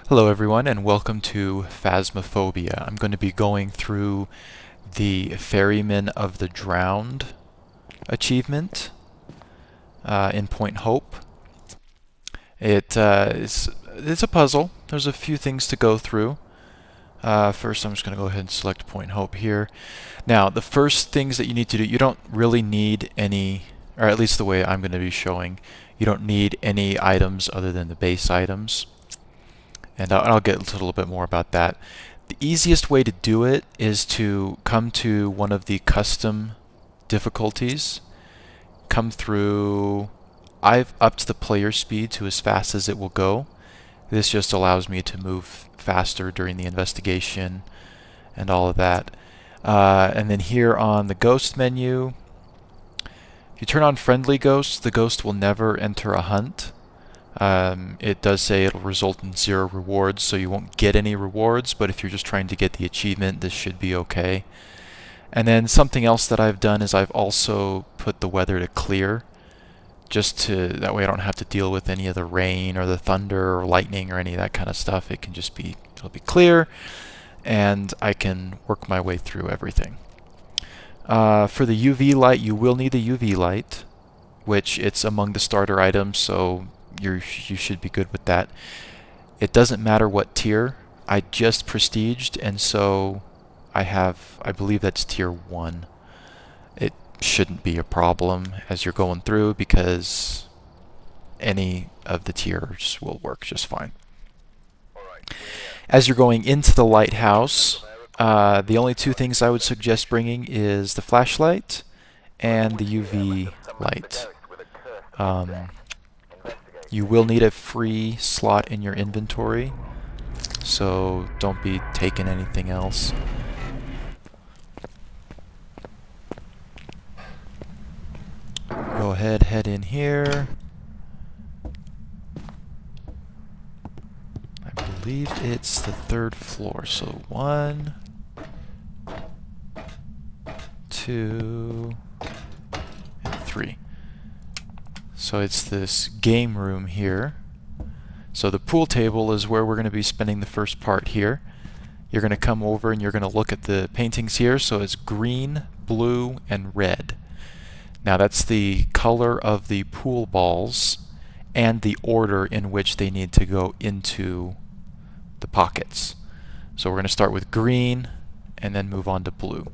Hello everyone and welcome to Phasmophobia. I'm going to be going through the Ferryman of the Drowned achievement in Point Hope. It's a puzzle. There's a few things to go through. First I'm just going to go ahead and select Point Hope here. Now the first things that you need to do, you don't really need any, or at least the way I'm going to be showing, you don't need any items other than the base items. And I'll get a little bit more about that. The easiest way to do it is to come to one of the custom difficulties, come through. I've upped the player speed to as fast as it will go. This just allows me to move faster during the investigation and all of that. And then here on the ghost menu, if you turn on friendly ghosts, the ghost will never enter a hunt. It does say it'll result in 0 rewards, so you won't get any rewards, but if you're just trying to get the achievement, this should be okay. And then something else that I've done is I've also put the weather to clear, just to, that way I don't have to deal with any of the rain or the thunder or lightning or any of that kind of stuff. It can just be, it'll be clear, and I can work my way through everything. For the UV light, you will need a UV light, which it's among the starter items, so you should be good with that. It doesn't matter what tier. I just prestiged, and so I believe that's tier 1. It shouldn't be a problem as you're going through because any of the tiers will work just fine. As you're going into the lighthouse, the only 2 things I would suggest bringing is the flashlight and the UV light. You will need a free slot in your inventory, so don't be taking anything else. Go ahead, head in here. I believe it's the 3rd floor, so 1, 2, and 3. So it's this game room here. So the pool table is where we're going to be spending the first part here. You're going to come over and you're going to look at the paintings here. So it's green, blue, and red. Now that's the color of the pool balls and the order in which they need to go into the pockets. So we're going to start with green and then move on to blue.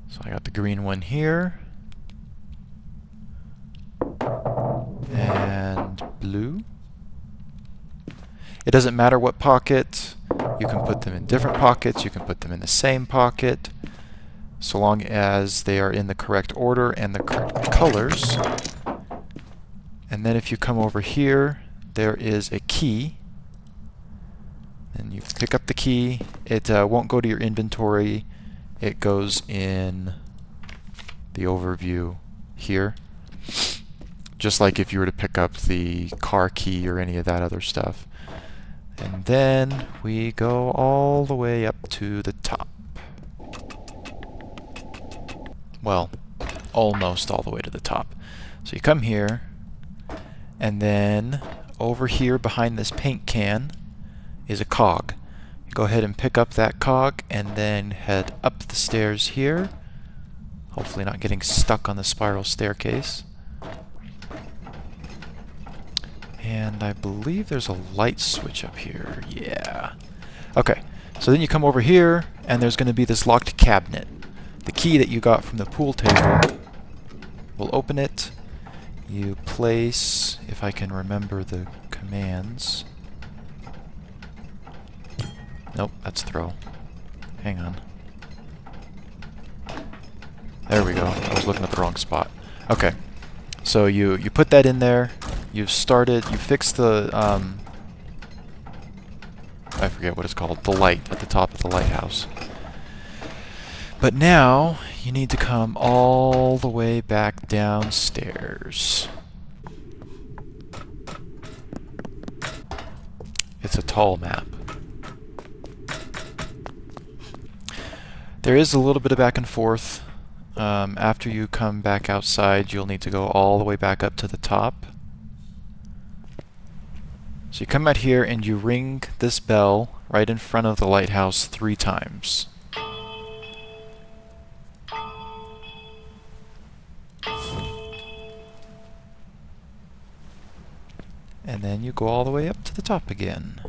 So I got the green one here. And blue. It doesn't matter what pocket. You can put them in different pockets. You can put them in the same pocket, so long as they are in the correct order and the correct colors. And then if you come over here, there is a key. And you pick up the key. It won't go to your inventory. It goes in the overview here. Just like if you were to pick up the car key or any of that other stuff. And then we go all the way up to the top. Well, almost all the way to the top. So you come here, and then over here behind this paint can is a cog. You go ahead and pick up that cog and then head up the stairs here. Hopefully not getting stuck on the spiral staircase. And I believe there's a light switch up here. Yeah. Okay. So then you come over here, and there's going to be this locked cabinet. The key that you got from the pool table will open it. You place, if I can remember the commands. Nope, that's throw. Hang on. There we go. I was looking at the wrong spot. Okay. So you put that in there. You've fixed the, I forget what it's called, the light at the top of the lighthouse. But now, you need to come all the way back downstairs. It's a tall map. There is a little bit of back and forth. After you come back outside, you'll need to go all the way back up to the top. So you come out here and you ring this bell right in front of the lighthouse 3 times. And then you go all the way up to the top again.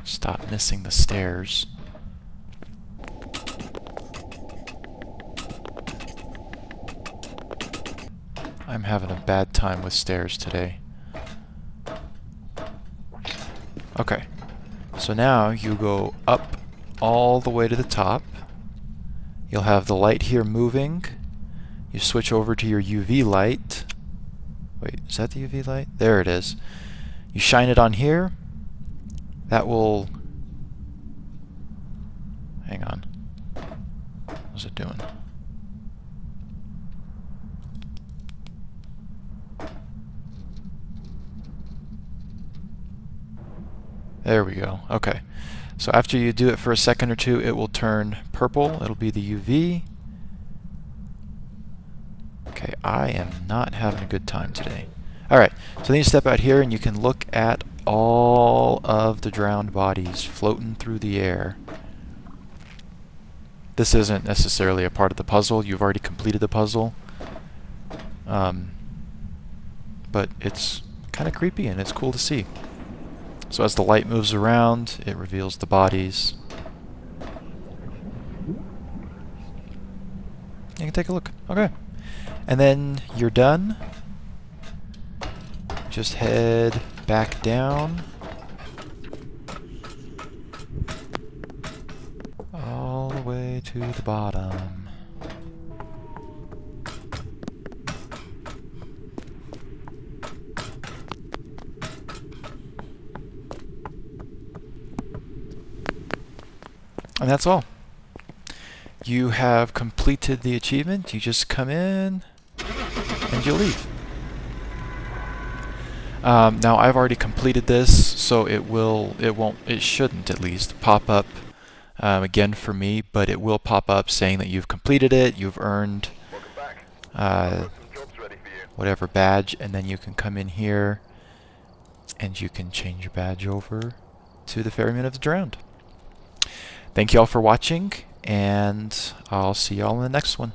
Stop missing the stairs. I'm having a bad time with stairs today. Okay, so now you go up all the way to the top. You'll have the light here moving. You switch over to your UV light. Wait, is that the UV light? There it is. You shine it on here. That will... Hang on. What's it doing? There we go. Okay. So after you do it for a second or two, it will turn purple. It'll be the UV. Okay, I am not having a good time today. Alright, so then you step out here and you can look at all of the drowned bodies floating through the air. This isn't necessarily a part of the puzzle. You've already completed the puzzle. But it's kind of creepy and it's cool to see. So as the light moves around, it reveals the bodies. You can take a look. Okay. And then you're done. Just head back down. All the way to the bottom. And that's all. You have completed the achievement. You just come in and you leave. Now I've already completed this, so it shouldn't at least pop up again for me, but it will pop up saying that you've completed it, you've earned whatever badge, and then you can come in here and you can change your badge over to the Ferryman of the Drowned. Thank you all for watching, and I'll see you all in the next one.